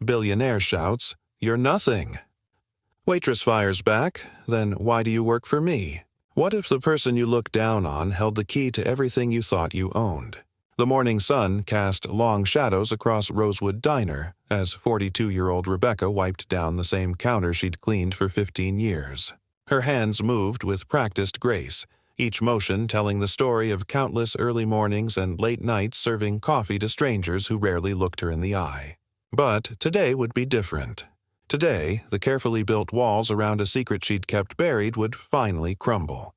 Billionaire shouts, "You're nothing." Waitress fires back, "Then why do you work for me?" What if the person you looked down on held the key to everything you thought you owned? The morning sun cast long shadows across Rosewood Diner as 42-year-old Rebecca wiped down the same counter she'd cleaned for 15 years. Her hands moved with practiced grace, each motion telling the story of countless early mornings and late nights serving coffee to strangers who rarely looked her in the eye. But today would be different. Today, the carefully built walls around a secret she'd kept buried would finally crumble.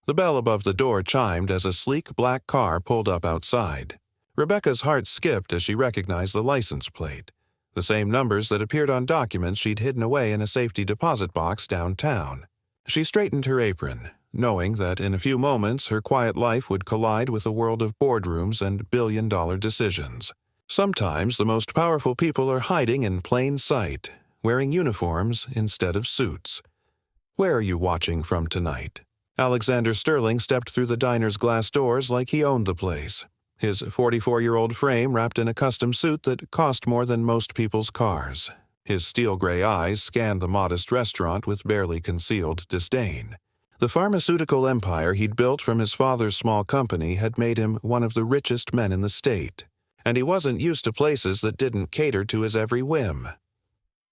The bell above the door chimed as a sleek black car pulled up outside. Rebecca's heart skipped as she recognized the license plate, the same numbers that appeared on documents she'd hidden away in a safety deposit box downtown. She straightened her apron, knowing that in a few moments her quiet life would collide with a world of boardrooms and billion-dollar decisions. Sometimes the most powerful people are hiding in plain sight, wearing uniforms instead of suits. Where are you watching from tonight? Alexander Sterling stepped through the diner's glass doors like he owned the place, his 44-year-old frame wrapped in a custom suit that cost more than most people's cars. His steel-gray eyes scanned the modest restaurant with barely concealed disdain. The pharmaceutical empire he'd built from his father's small company had made him one of the richest men in the state, and he wasn't used to places that didn't cater to his every whim.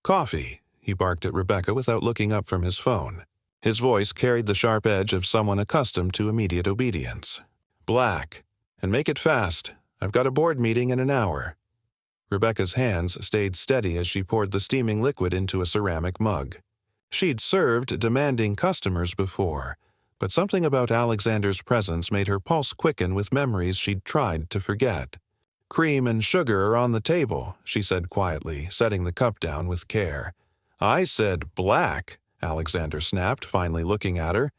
"Coffee," he barked at Rebecca without looking up from his phone. His voice carried the sharp edge of someone accustomed to immediate obedience. "Black. And make it fast. I've got a board meeting in an hour." Rebecca's hands stayed steady as she poured the steaming liquid into a ceramic mug. She'd served demanding customers before, but something about Alexander's presence made her pulse quicken with memories she'd tried to forget. "Cream and sugar are on the table," she said quietly, setting the cup down with care. "I said black," Alexander snapped, finally looking at her.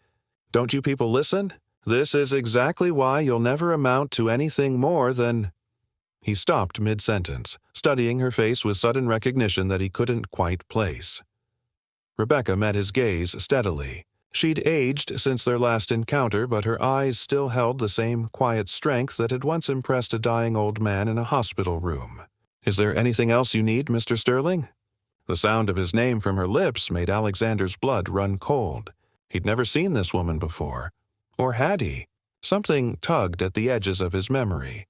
"Don't you people listen? This is exactly why you'll never amount to anything more than—" He stopped mid-sentence, studying her face with sudden recognition that he couldn't quite place. Rebecca met his gaze steadily. She'd aged since their last encounter, but her eyes still held the same quiet strength that had once impressed a dying old man in a hospital room. "Is there anything else you need, Mr. Sterling?" The sound of his name from her lips made Alexander's blood run cold. He'd never seen this woman before. Or had he? Something tugged at the edges of his memory,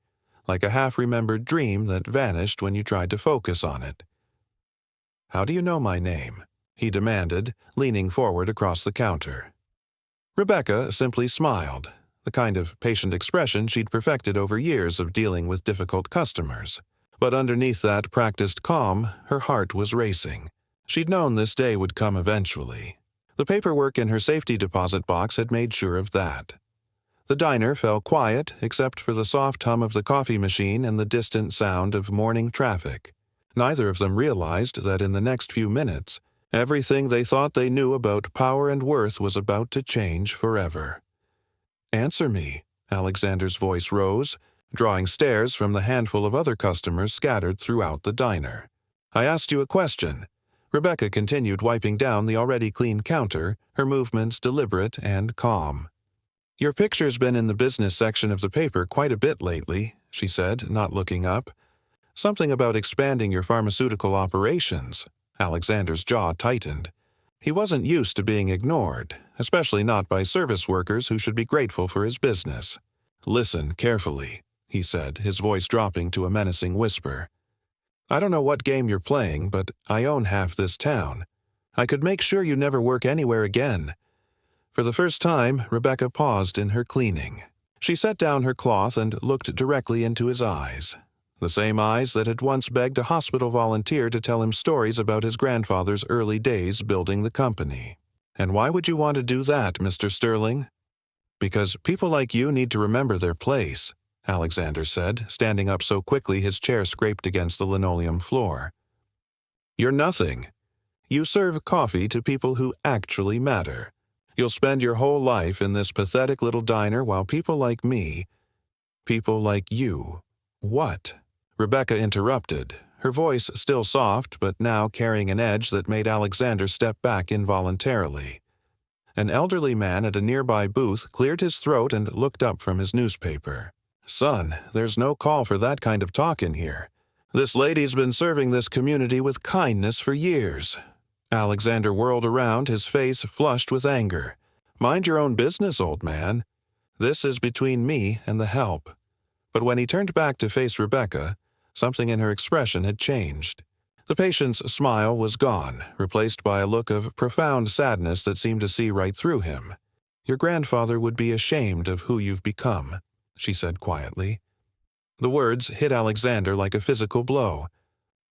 like a half-remembered dream that vanished when you tried to focus on it. "How do you know my name?" he demanded, leaning forward across the counter. Rebecca simply smiled, the kind of patient expression she'd perfected over years of dealing with difficult customers. But underneath that practiced calm, her heart was racing. She'd known this day would come eventually. The paperwork in her safety deposit box had made sure of that. The diner fell quiet except for the soft hum of the coffee machine and the distant sound of morning traffic. Neither of them realized that in the next few minutes, everything they thought they knew about power and worth was about to change forever. "Answer me," Alexander's voice rose, drawing stares from the handful of other customers scattered throughout the diner. "I asked you a question." Rebecca continued wiping down the already clean counter, her movements deliberate and calm. "Your picture's been in the business section of the paper quite a bit lately," she said, not looking up. "Something about expanding your pharmaceutical operations." Alexander's jaw tightened. He wasn't used to being ignored, especially not by service workers who should be grateful for his business. "Listen carefully," he said, his voice dropping to a menacing whisper. "I don't know what game you're playing, but I own half this town. I could make sure you never work anywhere again." For the first time, Rebecca paused in her cleaning. She set down her cloth and looked directly into his eyes. The same eyes that had once begged a hospital volunteer to tell him stories about his grandfather's early days building the company. "And why would you want to do that, Mr. Sterling?" "Because people like you need to remember their place," Alexander said, standing up so quickly his chair scraped against the linoleum floor. "You're nothing. You serve coffee to people who actually matter. You'll spend your whole life in this pathetic little diner while people like me, people like you—" "What?" Rebecca interrupted, her voice still soft but now carrying an edge that made Alexander step back involuntarily. An elderly man at a nearby booth cleared his throat and looked up from his newspaper. "Son, there's no call for that kind of talk in here. This lady's been serving this community with kindness for years. Alexander whirled around, his face flushed with anger. Mind your own business, old man. This is between me and the help. But when he turned back to face Rebecca, something in her expression had changed. The patient's smile was gone, replaced by a look of profound sadness that seemed to see right through him. Your grandfather would be ashamed of who you've become, she said quietly. The words hit Alexander like a physical blow.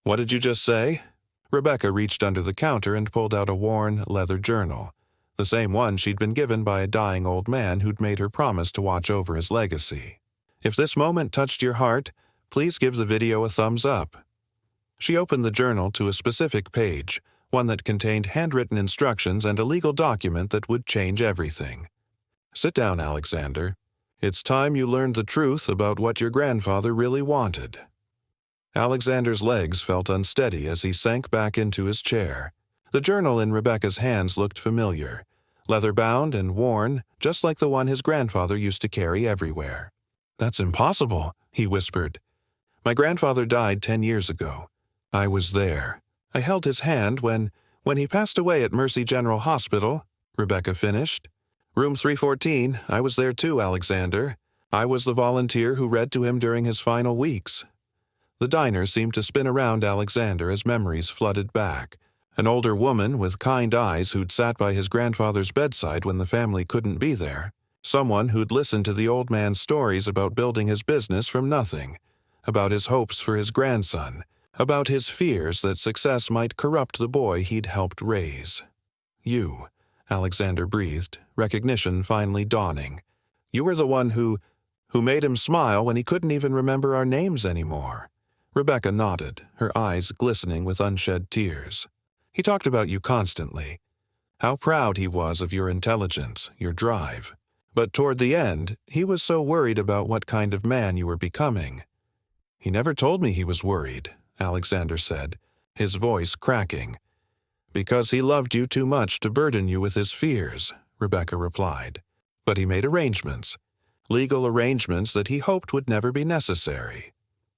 What did you just say? Rebecca reached under the counter and pulled out a worn, leather journal, the same one she'd been given by a dying old man who'd made her promise to watch over his legacy. If this moment touched your heart, please give the video a thumbs up. She opened the journal to a specific page, one that contained handwritten instructions and a legal document that would change everything. Sit down, Alexander. It's time you learned the truth about what your grandfather really wanted. Alexander's legs felt unsteady as he sank back into his chair. The journal in Rebecca's hands looked familiar, leather-bound and worn, just like the one his grandfather used to carry everywhere. That's impossible, he whispered. My grandfather died 10 years ago. I was there. I held his hand when he passed away at Mercy General Hospital, Rebecca finished. Room 314, I was there too, Alexander. I was the volunteer who read to him during his final weeks. The diner seemed to spin around Alexander as memories flooded back. An older woman with kind eyes who'd sat by his grandfather's bedside when the family couldn't be there. Someone who'd listened to the old man's stories about building his business from nothing, about his hopes for his grandson, about his fears that success might corrupt the boy he'd helped raise. You, Alexander breathed, recognition finally dawning. You were the one who made him smile when he couldn't even remember our names anymore. Rebecca nodded, her eyes glistening with unshed tears. He talked about you constantly. How proud he was of your intelligence, your drive. But toward the end, he was so worried about what kind of man you were becoming. He never told me he was worried, Alexander said, his voice cracking. Because he loved you too much to burden you with his fears, Rebecca replied. But he made arrangements, legal arrangements that he hoped would never be necessary.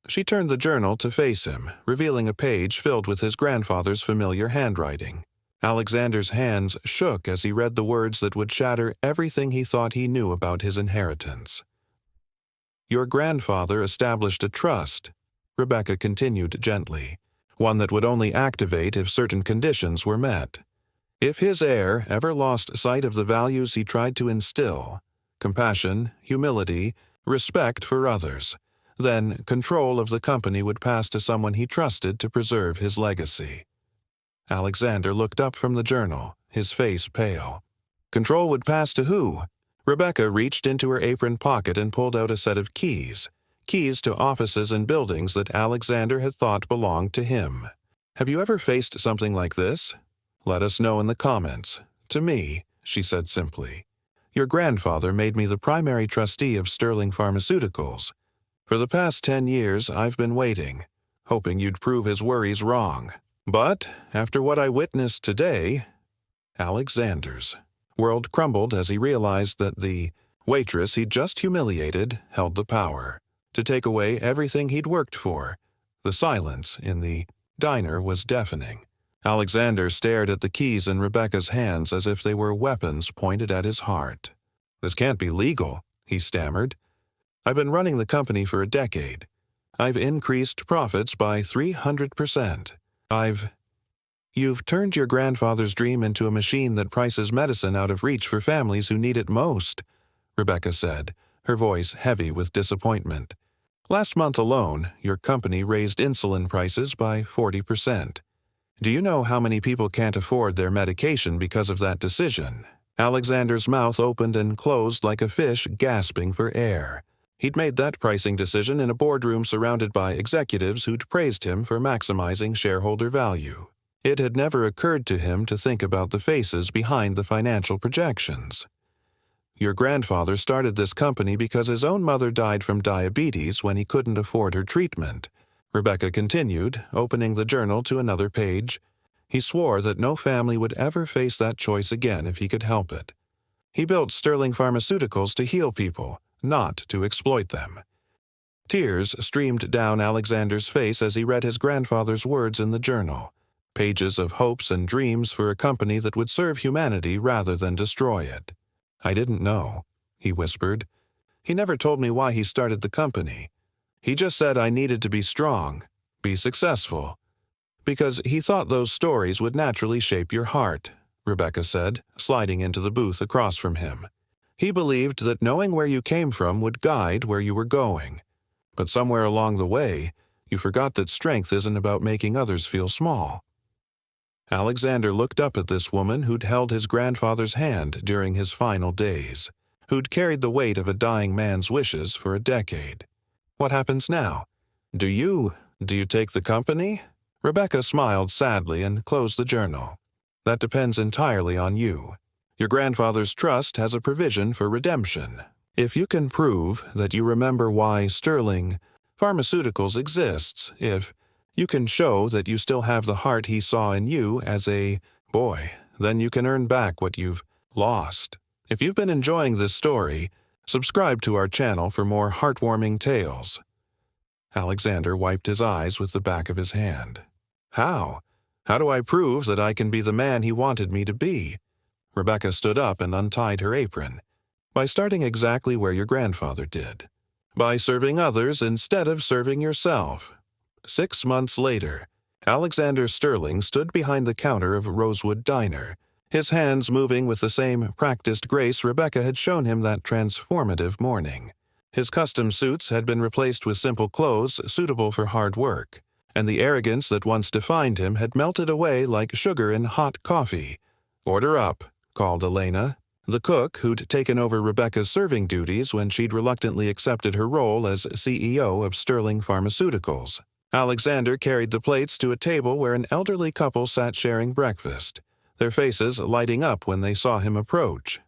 She turned the journal to face him, revealing a page filled with his grandfather's familiar handwriting. Alexander's hands shook as he read the words that would shatter everything he thought he knew about his inheritance. Your grandfather established a trust, Rebecca continued gently, one that would only activate if certain conditions were met. If his heir ever lost sight of the values he tried to instill, compassion, humility, respect for others, then control of the company would pass to someone he trusted to preserve his legacy. Alexander looked up from the journal, his face pale. Control would pass to who? Rebecca reached into her apron pocket and pulled out a set of keys to offices and buildings that Alexander had thought belonged to him. Have you ever faced something like this? Let us know in the comments. To me, she said simply. Your grandfather made me the primary trustee of Sterling Pharmaceuticals. For the past 10 years, I've been waiting, hoping you'd prove his worries wrong. But, after what I witnessed today, Alexander's world crumbled as he realized that the waitress he'd just humiliated held the power to take away everything he'd worked for. The silence in the diner was deafening. Alexander stared at the keys in Rebecca's hands as if they were weapons pointed at his heart. This can't be legal, he stammered. I've been running the company for a decade. I've increased profits by 300%. You've turned your grandfather's dream into a machine that prices medicine out of reach for families who need it most, Rebecca said, her voice heavy with disappointment. Last month alone, your company raised insulin prices by 40%. Do you know how many people can't afford their medication because of that decision? Alexander's mouth opened and closed like a fish gasping for air. He'd made that pricing decision in a boardroom surrounded by executives who'd praised him for maximizing shareholder value. It had never occurred to him to think about the faces behind the financial projections. Your grandfather started this company because his own mother died from diabetes when he couldn't afford her treatment, Rebecca continued, opening the journal to another page. He swore that no family would ever face that choice again if he could help it. He built Sterling Pharmaceuticals to heal people, not to exploit them. Tears streamed down Alexander's face as he read his grandfather's words in the journal, pages of hopes and dreams for a company that would serve humanity rather than destroy it. "I didn't know," he whispered. "He never told me why he started the company. He just said I needed to be strong, be successful, because he thought those stories would naturally shape your heart," Rebecca said, sliding into the booth across from him. "He believed that knowing where you came from would guide where you were going. But somewhere along the way, you forgot that strength isn't about making others feel small." Alexander looked up at this woman who'd held his grandfather's hand during his final days, who'd carried the weight of a dying man's wishes for a decade. "What happens now? Do you take the company?" Rebecca smiled sadly and closed the journal. "That depends entirely on you. Your grandfather's trust has a provision for redemption. If you can prove that you remember why Sterling Pharmaceuticals exists, if you can show that you still have the heart he saw in you as a boy, then you can earn back what you've lost. If you've been enjoying this story, subscribe to our channel for more heartwarming tales." Alexander wiped his eyes with the back of his hand. "How? How do I prove that I can be the man he wanted me to be?" Rebecca stood up and untied her apron. "By starting exactly where your grandfather did. By serving others instead of serving yourself." 6 months later, Alexander Sterling stood behind the counter of Rosewood Diner, his hands moving with the same practiced grace Rebecca had shown him that transformative morning. His custom suits had been replaced with simple clothes suitable for hard work, and the arrogance that once defined him had melted away like sugar in hot coffee. "Order up," called Elena, the cook who'd taken over Rebecca's serving duties when she'd reluctantly accepted her role as CEO of Sterling Pharmaceuticals. Alexander carried the plates to a table where an elderly couple sat sharing breakfast, their faces lighting up when they saw him approach.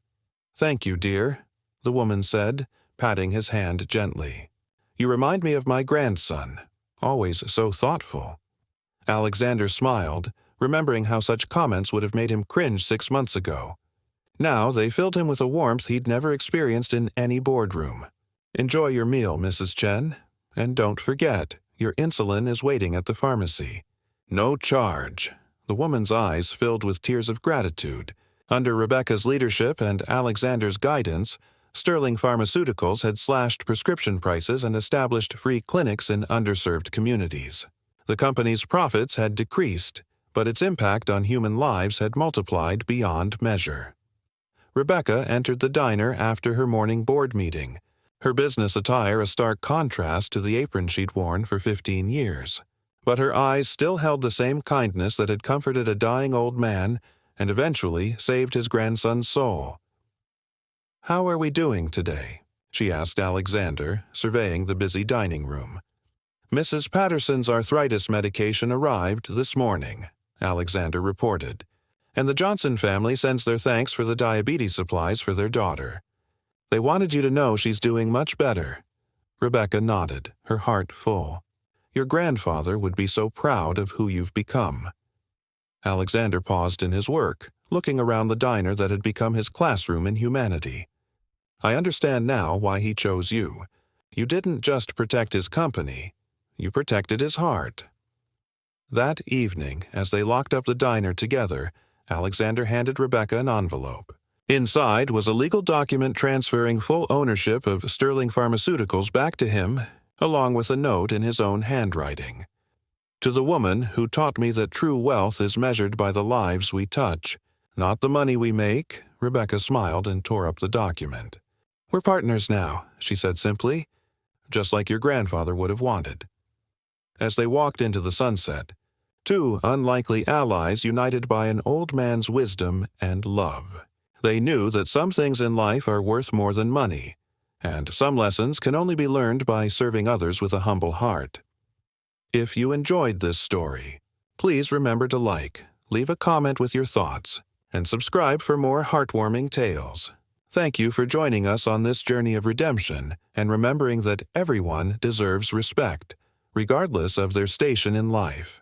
"Thank you, dear," the woman said, patting his hand gently. "You remind me of my grandson, always so thoughtful." Alexander smiled, remembering how such comments would have made him cringe 6 months ago. Now they filled him with a warmth he'd never experienced in any boardroom. "Enjoy your meal, Mrs. Chen, and don't forget, your insulin is waiting at the pharmacy. No charge." The woman's eyes filled with tears of gratitude. Under Rebecca's leadership and Alexander's guidance, Sterling Pharmaceuticals had slashed prescription prices and established free clinics in underserved communities. The company's profits had decreased, but its impact on human lives had multiplied beyond measure. Rebecca entered the diner after her morning board meeting, her business attire a stark contrast to the apron she'd worn for 15 years. But her eyes still held the same kindness that had comforted a dying old man and eventually saved his grandson's soul. "How are we doing today?" she asked Alexander, surveying the busy dining room. "Mrs. Patterson's arthritis medication arrived this morning," Alexander reported, "and the Johnson family sends their thanks for the diabetes supplies for their daughter. They wanted you to know she's doing much better." Rebecca nodded, her heart full. "Your grandfather would be so proud of who you've become." Alexander paused in his work, looking around the diner that had become his classroom in humanity. "I understand now why he chose you. You didn't just protect his company, you protected his heart." That evening, as they locked up the diner together, Alexander handed Rebecca an envelope. Inside was a legal document transferring full ownership of Sterling Pharmaceuticals back to him, along with a note in his own handwriting. "To the woman who taught me that true wealth is measured by the lives we touch, not the money we make," Rebecca smiled and tore up the document. "We're partners now," she said simply, "just like your grandfather would have wanted." As they walked into the sunset, two unlikely allies united by an old man's wisdom and love. They knew that some things in life are worth more than money, and some lessons can only be learned by serving others with a humble heart. If you enjoyed this story, please remember to like, leave a comment with your thoughts, and subscribe for more heartwarming tales. Thank you for joining us on this journey of redemption and remembering that everyone deserves respect, regardless of their station in life.